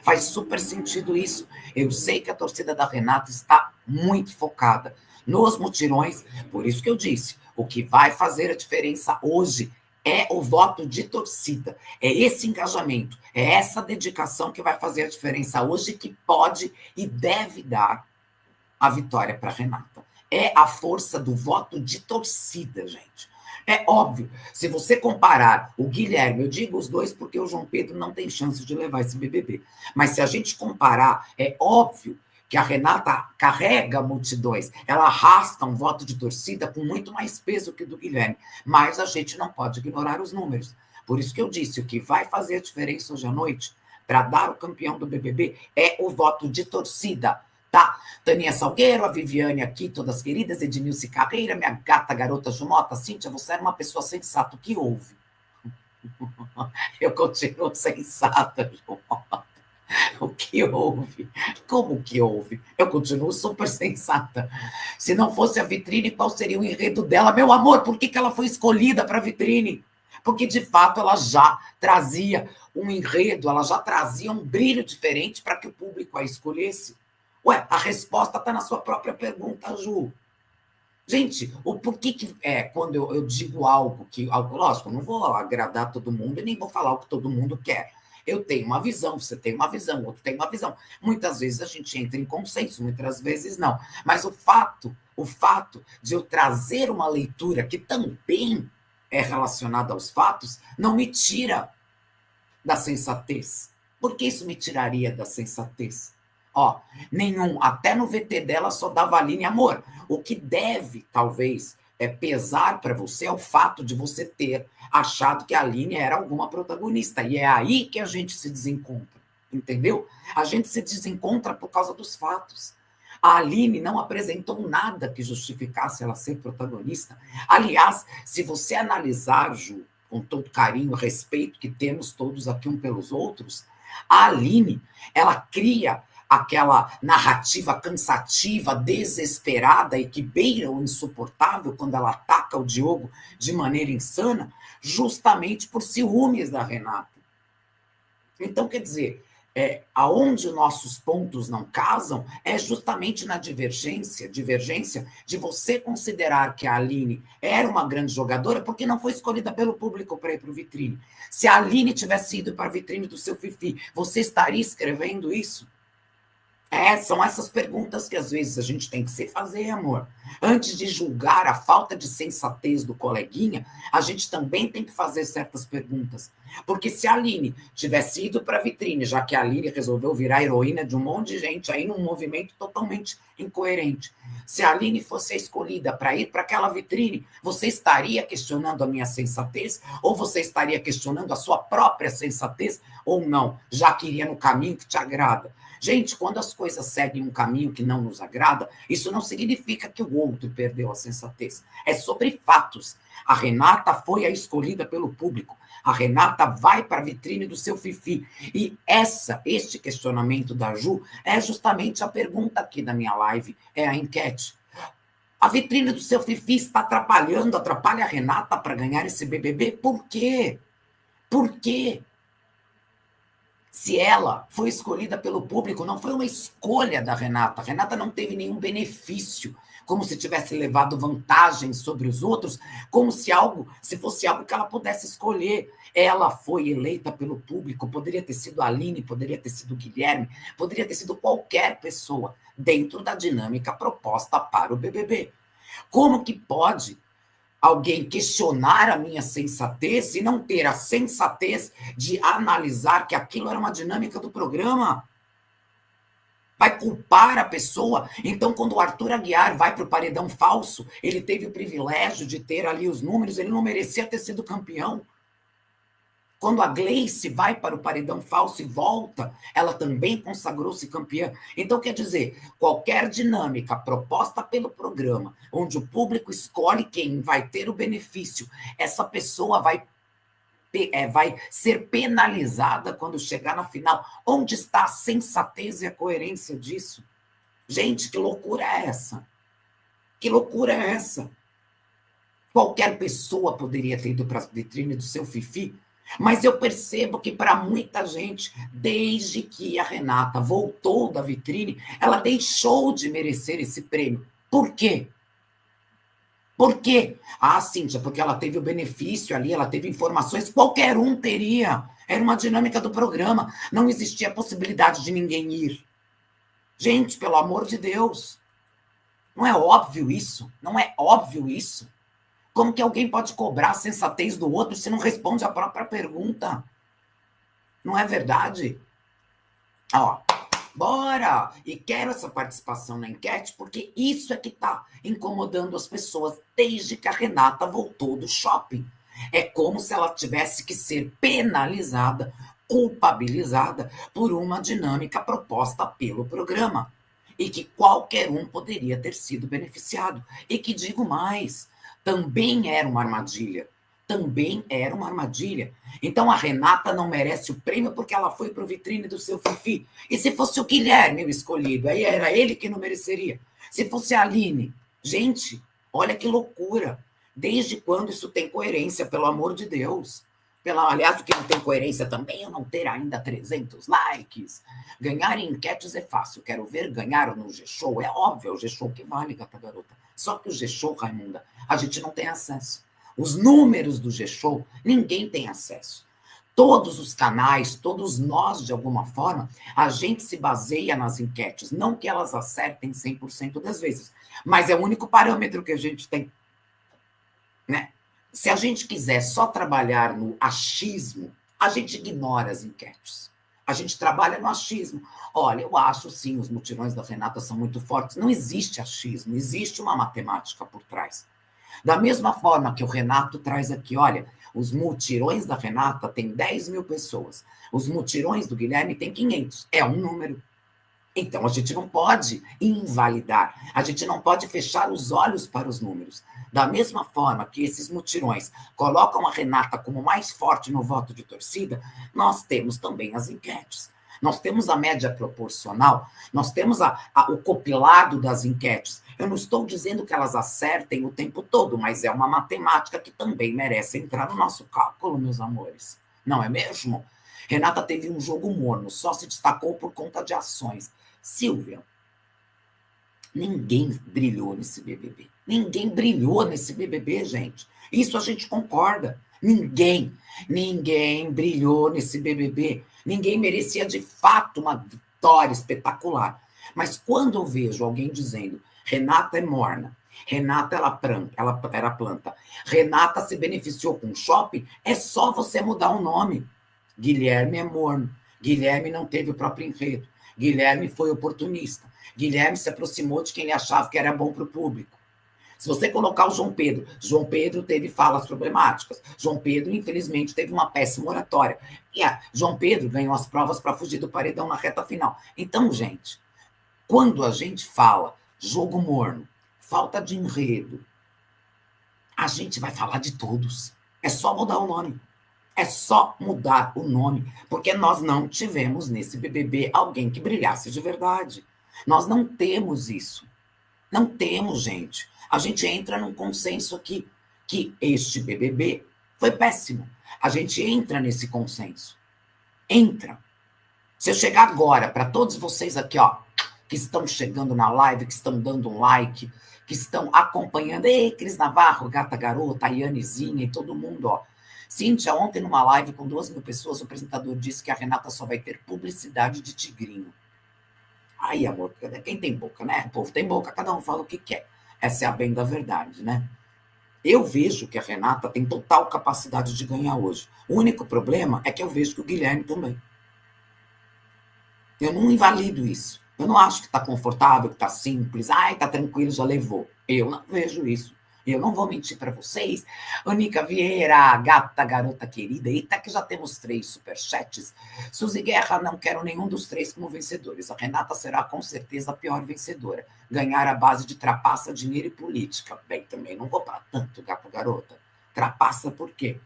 Faz super sentido isso. Eu sei que a torcida da Renata está muito focada nos mutirões, por isso que eu disse, o que vai fazer a diferença hoje é o voto de torcida, é esse engajamento, é essa dedicação que vai fazer a diferença hoje, que pode e deve dar a vitória para a Renata. É a força do voto de torcida, gente. É óbvio, se você comparar o Guilherme, eu digo os dois porque o João Pedro não tem chance de levar esse BBB, mas se a gente comparar, é óbvio que a Renata carrega multidões, ela arrasta um voto de torcida com muito mais peso que o do Guilherme, mas a gente não pode ignorar os números. Por isso que eu disse, o que vai fazer a diferença hoje à noite, para dar o campeão do BBB, é o voto de torcida. Tá, Taninha Salgueiro, a Viviane aqui, todas queridas, Ednilce Carreira, minha gata garota Jumota, Cíntia, você é uma pessoa sensata, o que houve? Eu continuo sensata, Jumota. O que houve? Como que houve? Eu continuo super sensata. Se não fosse a vitrine, qual seria o enredo dela? Meu amor, por que ela foi escolhida para a vitrine? Porque, de fato, ela já trazia um enredo, ela já trazia um brilho diferente para que o público a escolhesse. Ué, a resposta está na sua própria pergunta, Ju. Gente, o porquê que quando eu digo algo que, lógico, eu não vou agradar todo mundo e nem vou falar o que todo mundo quer. Eu tenho uma visão, você tem uma visão, outro tem uma visão. Muitas vezes a gente entra em consenso, muitas vezes não. Mas o fato de eu trazer uma leitura que também é relacionada aos fatos, não me tira da sensatez. Por que isso me tiraria da sensatez? Ó, nenhum, até no VT dela só dava a linha amor. O que deve, talvez, pesar para você é o fato de você ter achado que a Aline era alguma protagonista. E é aí que a gente se desencontra, entendeu? A gente se desencontra por causa dos fatos. A Aline não apresentou nada que justificasse ela ser protagonista. Aliás, se você analisar, Ju, com todo carinho e respeito que temos todos aqui um pelos outros, a Aline, ela cria aquela narrativa cansativa, desesperada e que beira o insuportável quando ela ataca o Diogo de maneira insana, justamente por ciúmes da Renata. Então, quer dizer, aonde nossos pontos não casam é justamente na divergência de você considerar que a Aline era uma grande jogadora porque não foi escolhida pelo público para ir para o vitrine. Se a Aline tivesse ido para a vitrine do seu Fifi, você estaria escrevendo isso? São essas perguntas que às vezes a gente tem que se fazer, amor. Antes de julgar a falta de sensatez do coleguinha, a gente também tem que fazer certas perguntas. Porque se a Aline tivesse ido para a vitrine, já que a Aline resolveu virar heroína de um monte de gente aí num movimento totalmente incoerente, se a Aline fosse a escolhida para ir para aquela vitrine, você estaria questionando a minha sensatez? Ou você estaria questionando a sua própria sensatez? Ou não, já que iria no caminho que te agrada? Gente, quando as coisas seguem um caminho que não nos agrada, isso não significa que o outro perdeu a sensatez. É sobre fatos. A Renata foi a escolhida pelo público. A Renata vai para a vitrine do seu Fifi. E este questionamento da Ju é justamente a pergunta aqui da minha live, é a enquete. A vitrine do seu Fifi está atrapalha a Renata para ganhar esse BBB? Por quê? Por quê? Se ela foi escolhida pelo público, não foi uma escolha da Renata. A Renata não teve nenhum benefício, como se tivesse levado vantagem sobre os outros, como se fosse algo que ela pudesse escolher. Ela foi eleita pelo público, poderia ter sido a Aline, poderia ter sido o Guilherme, poderia ter sido qualquer pessoa dentro da dinâmica proposta para o BBB. Como que pode alguém questionar a minha sensatez e não ter a sensatez de analisar que aquilo era uma dinâmica do programa? Vai culpar a pessoa? Então, quando o Arthur Aguiar vai para o paredão falso, ele teve o privilégio de ter ali os números, ele não merecia ter sido campeão. Quando a Gleice vai para o paredão falso e volta, ela também consagrou-se campeã. Então, quer dizer, qualquer dinâmica proposta pelo programa, onde o público escolhe quem vai ter o benefício, essa pessoa vai ser penalizada quando chegar na final. Onde está a sensatez e a coerência disso? Gente, que loucura é essa? Que loucura é essa? Qualquer pessoa poderia ter ido para a vitrine do seu Fifi. Mas eu percebo que para muita gente, desde que a Renata voltou da vitrine, ela deixou de merecer esse prêmio. Por quê? Por quê? Ah, Cíntia, porque ela teve o benefício ali, ela teve informações, qualquer um teria. Era uma dinâmica do programa, não existia a possibilidade de ninguém ir. Gente, pelo amor de Deus, não é óbvio isso? Não é óbvio isso? Como que alguém pode cobrar a sensatez do outro se não responde a própria pergunta? Não é verdade? Ó, bora! E quero essa participação na enquete, porque isso é que está incomodando as pessoas desde que a Renata voltou do shopping. É como se ela tivesse que ser penalizada, culpabilizada por uma dinâmica proposta pelo programa. E que qualquer um poderia ter sido beneficiado. E que, digo mais, também era uma armadilha. Também era uma armadilha. Então a Renata não merece o prêmio porque ela foi para o vitrine do seu Fifi. E se fosse o Guilherme o escolhido, aí era ele que não mereceria. Se fosse a Aline, gente, olha que loucura. Desde quando isso tem coerência, pelo amor de Deus? Aliás, o que não tem coerência também é não ter ainda 300 likes. Ganhar em enquetes é fácil. Quero ver ganhar no G-Show. É óbvio, é o G-Show que vale, gata garota. Só que o G-Show, Raimunda, a gente não tem acesso. Os números do G-Show, ninguém tem acesso. Todos os canais, todos nós, de alguma forma, a gente se baseia nas enquetes. Não que elas acertem 100% das vezes, mas é o único parâmetro que a gente tem. Né? Se a gente quiser só trabalhar no achismo, a gente ignora as enquetes. A gente trabalha no achismo. Olha, eu acho sim, os mutirões da Renata são muito fortes. Não existe achismo, existe uma matemática por trás. Da mesma forma que o Renato traz aqui, olha, os mutirões da Renata tem 10 mil pessoas, os mutirões do Guilherme tem 500, é um número. Então, a gente não pode invalidar, a gente não pode fechar os olhos para os números. Da mesma forma que esses mutirões colocam a Renata como mais forte no voto de torcida, nós temos também as enquetes. Nós temos a média proporcional, nós temos o compilado das enquetes. Eu não estou dizendo que elas acertem o tempo todo, mas é uma matemática que também merece entrar no nosso cálculo, meus amores. Não é mesmo? Renata teve um jogo morno, só se destacou por conta de ações. Silvia, ninguém brilhou nesse BBB. Ninguém brilhou nesse BBB, gente. Isso a gente concorda. Ninguém brilhou nesse BBB. Ninguém merecia, de fato, uma vitória espetacular. Mas quando eu vejo alguém dizendo Renata é morna, Renata ela era planta, Renata se beneficiou com o shopping, é só você mudar o nome. Guilherme é morno. Guilherme não teve o próprio enredo. Guilherme foi oportunista. Guilherme se aproximou de quem ele achava que era bom para o público. Se você colocar o João Pedro teve falas problemáticas. João Pedro, infelizmente, teve uma péssima oratória. E João Pedro ganhou as provas para fugir do paredão na reta final. Então, gente, quando a gente fala jogo morno, falta de enredo, a gente vai falar de todos. É só mudar o nome. É só mudar o nome, porque nós não tivemos nesse BBB alguém que brilhasse de verdade. Nós não temos isso. Não temos, gente. A gente entra num consenso aqui que este BBB foi péssimo. A gente entra nesse consenso. Entra. Se eu chegar agora para todos vocês aqui, ó, que estão chegando na live, que estão dando um like, que estão acompanhando, ei, Cris Navarro, Gata Garota, a Yanezinha e todo mundo, ó. Cíntia, ontem numa live com 2 mil pessoas, o apresentador disse que a Renata só vai ter publicidade de tigrinho. Aí, amor, quem tem boca, né? O povo tem boca, cada um fala o que quer. Essa é a bem da verdade, né? Eu vejo que a Renata tem total capacidade de ganhar hoje. O único problema é que eu vejo que o Guilherme também. Eu não invalido isso. Eu não acho que está confortável, que está simples. Ai, está tranquilo, já levou. Eu não vejo isso. Eu não vou mentir para vocês. Anica Vieira, gata, garota querida. Eita, que já temos 3 superchats. Suzy Guerra, não quero nenhum dos 3 como vencedores. A Renata será com certeza a pior vencedora. Ganhar a base de trapaça, dinheiro e política. Bem, também não vou para tanto, gata, garota. Trapaça por quê?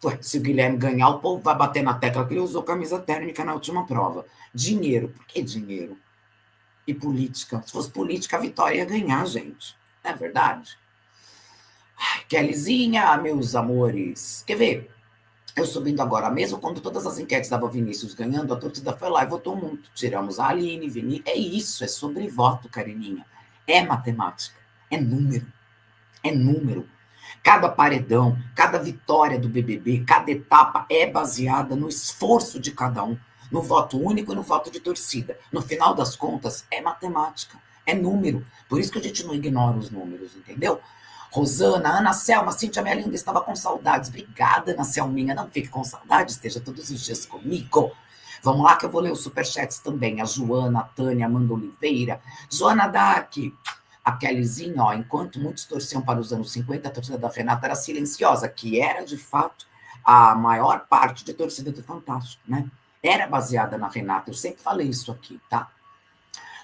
Ué, se o Guilherme ganhar, o povo vai bater na tecla que ele usou camisa térmica na última prova. Dinheiro. Por que dinheiro? E política. Se fosse política, a Vitória ia ganhar, gente. Não é verdade? Ai, Kellyzinha, meus amores. Quer ver? Eu subindo agora, mesmo quando todas as enquetes davam Vinícius ganhando, a torcida foi lá e votou muito. Tiramos a Aline, Vinícius. É isso, é sobre voto, Carininha. É matemática, é número, é número. Cada paredão, cada vitória do BBB, cada etapa é baseada no esforço de cada um, no voto único e no voto de torcida. No final das contas, é matemática, é número. Por isso que a gente não ignora os números, entendeu? Rosana, Ana Selma, Cíntia, minha linda, estava com saudades. Obrigada, Ana Selminha. Não fique com saudades, esteja todos os dias comigo. Vamos lá que eu vou ler os superchats também. A Joana, a Tânia, Amanda Oliveira, Joana Dark, a Kellyzinha, ó, enquanto muitos torciam para os anos 50, a torcida da Renata era silenciosa, que era, de fato, a maior parte de torcida do Fantástico, né? Era baseada na Renata, eu sempre falei isso aqui, tá?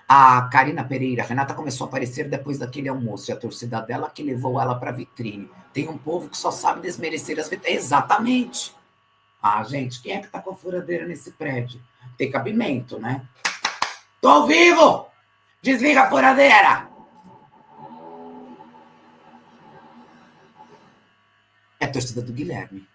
A Karina Pereira, a Renata começou a aparecer depois daquele almoço, e a torcida dela que levou ela para a vitrine. Tem um povo que só sabe desmerecer as vitrines. Exatamente. Ah, gente, quem é que tá com a furadeira nesse prédio? Tem cabimento, né? Tô ao vivo! Desliga a furadeira! É a torcida do Guilherme.